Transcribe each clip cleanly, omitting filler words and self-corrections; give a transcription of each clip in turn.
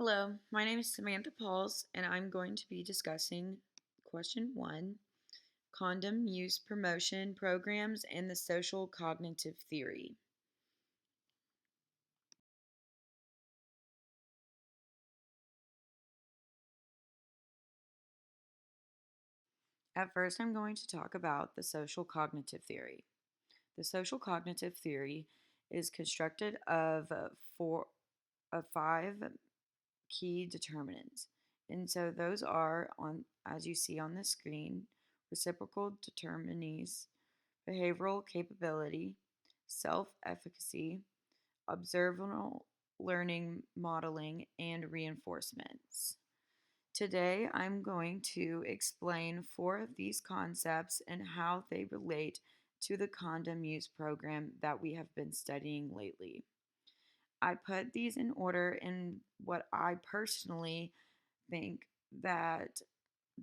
Hello, my name is Samantha Pahls, and I'm going to be discussing question 1, condom use promotion programs and the social cognitive theory. At first, I'm going to talk about the social cognitive theory. The social cognitive theory is constructed of five key determinants. And so those are on as you see on the screen, reciprocal determinants, behavioral capability, self-efficacy, observational learning modeling, and reinforcements. Today, I'm going to explain four of these concepts and how they relate to the condom use program that we have been studying lately. I put these in order in what I personally think that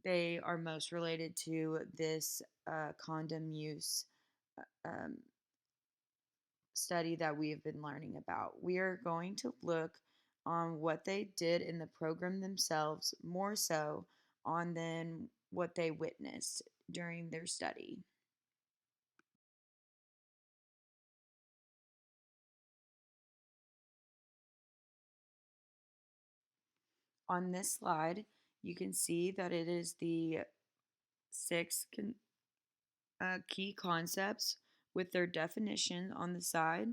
they are most related to this condom use um, study that we have been learning about. We are going to look on what they did in the program themselves, more so on than what they witnessed during their study. On this slide, you can see that it is the six key concepts with their definition on the side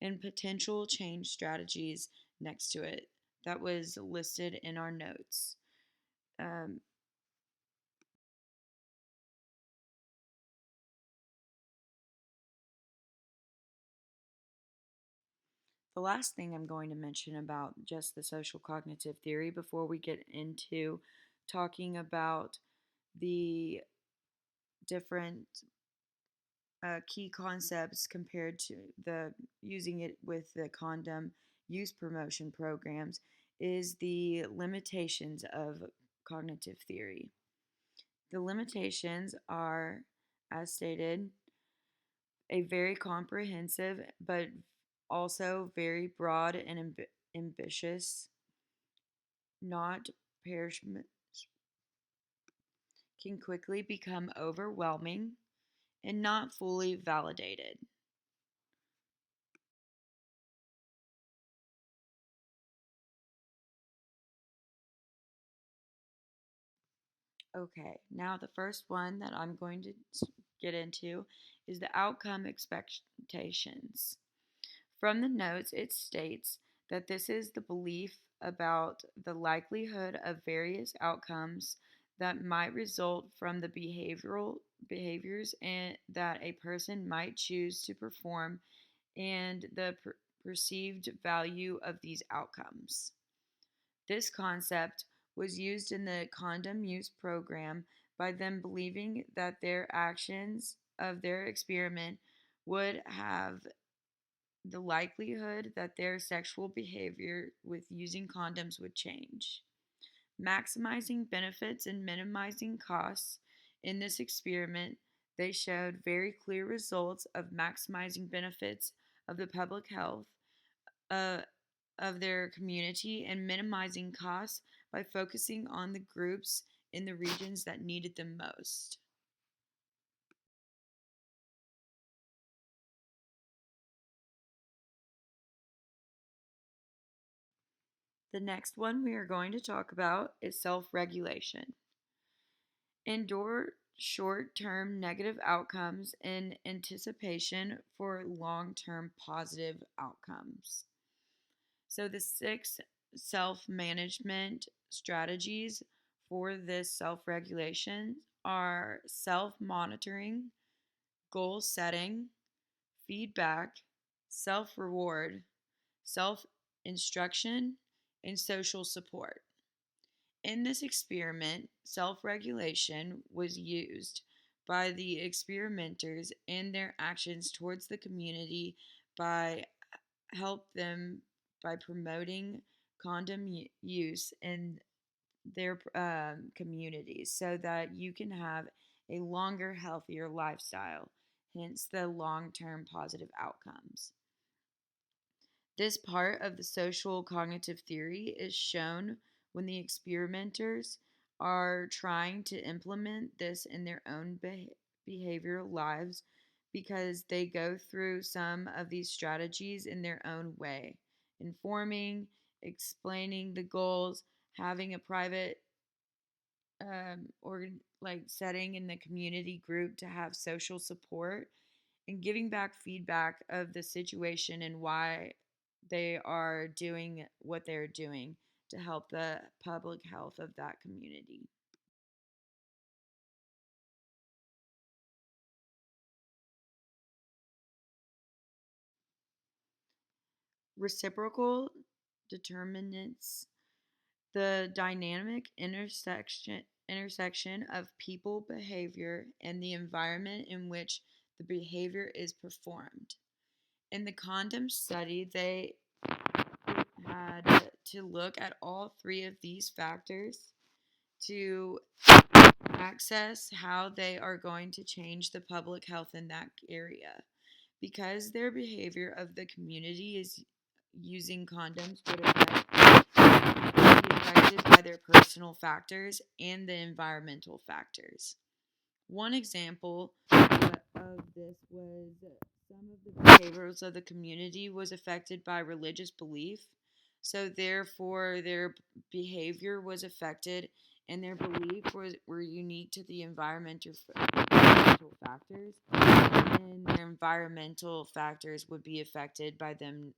and potential change strategies next to it that was listed in our notes. Um, The last thing I'm going to mention about just the social cognitive theory before we get into talking about the different key concepts compared to the using it with the condom use promotion programs is the limitations of cognitive theory. The limitations are, as stated, a very comprehensive but also very broad and ambitious, not perishment, can quickly become overwhelming and not fully validated. Okay, now the first one that I'm going to get into is the outcome expectations. From the notes, it states that this is the belief about the likelihood of various outcomes that might result from the behavioral behaviors and that a person might choose to perform and the perceived value of these outcomes. This concept was used in the condom use program by them believing that their actions of their experiment would have the likelihood that their sexual behavior with using condoms would change. Maximizing benefits and minimizing costs. In this experiment, they showed very clear results of maximizing benefits of the public health uh, of their community and minimizing costs by focusing on the groups in the regions that needed them most. The next one we are going to talk about is self regulation. Endure short term negative outcomes in anticipation for long term positive outcomes. So, the six self management strategies for this self regulation are self monitoring, goal setting, feedback, self reward, self instruction, and social support. In this experiment, self regulation was used by the experimenters in their actions towards the community by help them by promoting condom use in their communities so that you can have a longer, healthier lifestyle, hence the long term positive outcomes. This part of the social cognitive theory is shown when the experimenters are trying to implement this in their own behavioral lives because they go through some of these strategies in their own way, informing, explaining the goals, having a private or like setting in the community group to have social support and giving back feedback of the situation and why they are doing what they're doing to help the public health of that community. Reciprocal determinants, the dynamic intersection of people behavior and the environment in which the behavior is performed. In the condom study, they had to look at all three of these factors to access how they are going to change the public health in that area. Because their behavior of the community is using condoms be affected by their personal factors and the environmental factors. One example of this was some of the behaviors of the community was affected by religious belief. So therefore their behavior was affected and their beliefs were unique to the environmental factors. And their environmental factors would be affected by them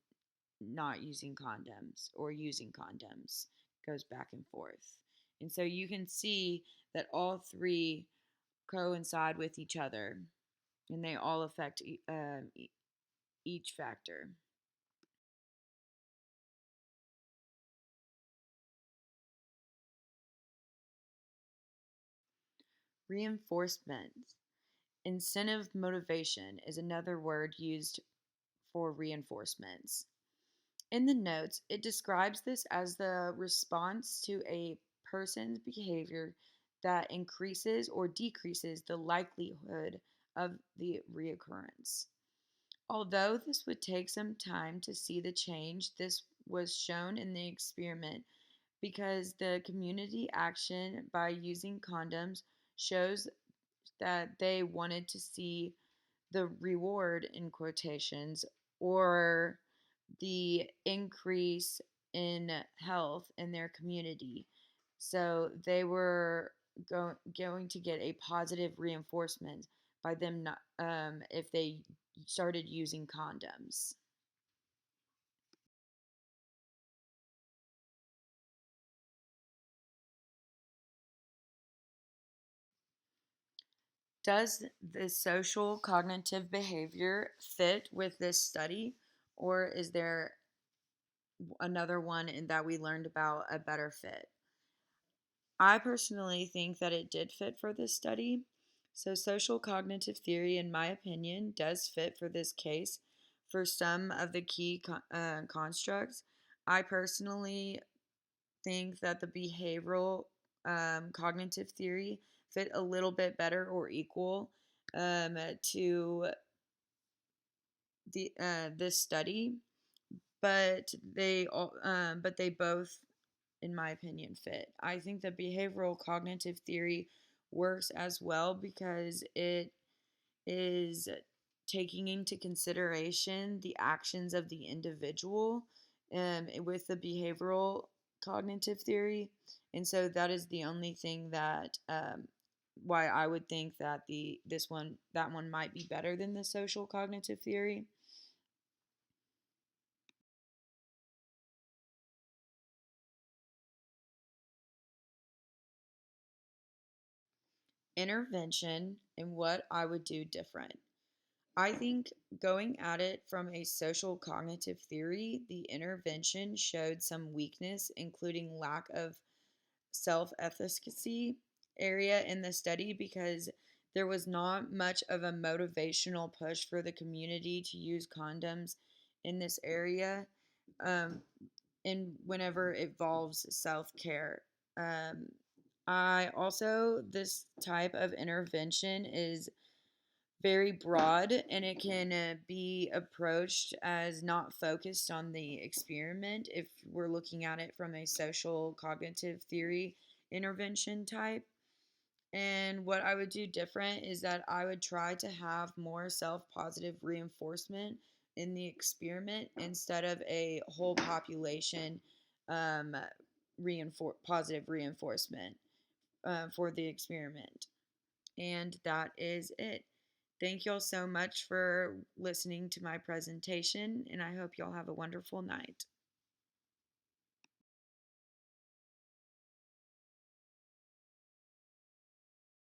not using condoms or using condoms. It goes back and forth. And so you can see that all three coincide with each other and they all affect each factor. Reinforcement. Incentive motivation is another word used for reinforcements. In the notes, it describes this as the response to a person's behavior that increases or decreases the likelihood of the reoccurrence. Although this would take some time to see the change, this was shown in the experiment because the community action by using condoms shows that they wanted to see the reward in quotations or the increase in health in their community. So they were going to get a positive reinforcement by them not if they started using condoms. Does the social cognitive behavior fit with this study, or is there another one in that we learned about a better fit? I personally think that it did fit for this study. So, social cognitive theory, in my opinion, does fit for this case for some of the key constructs. I personally think that the behavioral cognitive theory fit a little bit better or equal to the this study, but they both, in my opinion, fit. I think that behavioral cognitive theory works as well because it is taking into consideration the actions of the individual with the behavioral cognitive theory. And so that is the only thing that why I would think that the this one that one might be better than the social cognitive theory. Intervention and what I would do different. I think going at it from a social cognitive theory, the intervention showed some weakness, including lack of self efficacy area in the study because there was not much of a motivational push for the community to use condoms in this area. Um, and whenever it involves self care. I also, this type of intervention is very broad, and it can be approached as not focused on the experiment if we're looking at it from a social cognitive theory intervention type. And what I would do different is that I would try to have more self positive reinforcement in the experiment instead of a whole population um, positive reinforcement for the experiment. And that is it. Thank y'all so much for listening to my presentation, and I hope y'all have a wonderful night.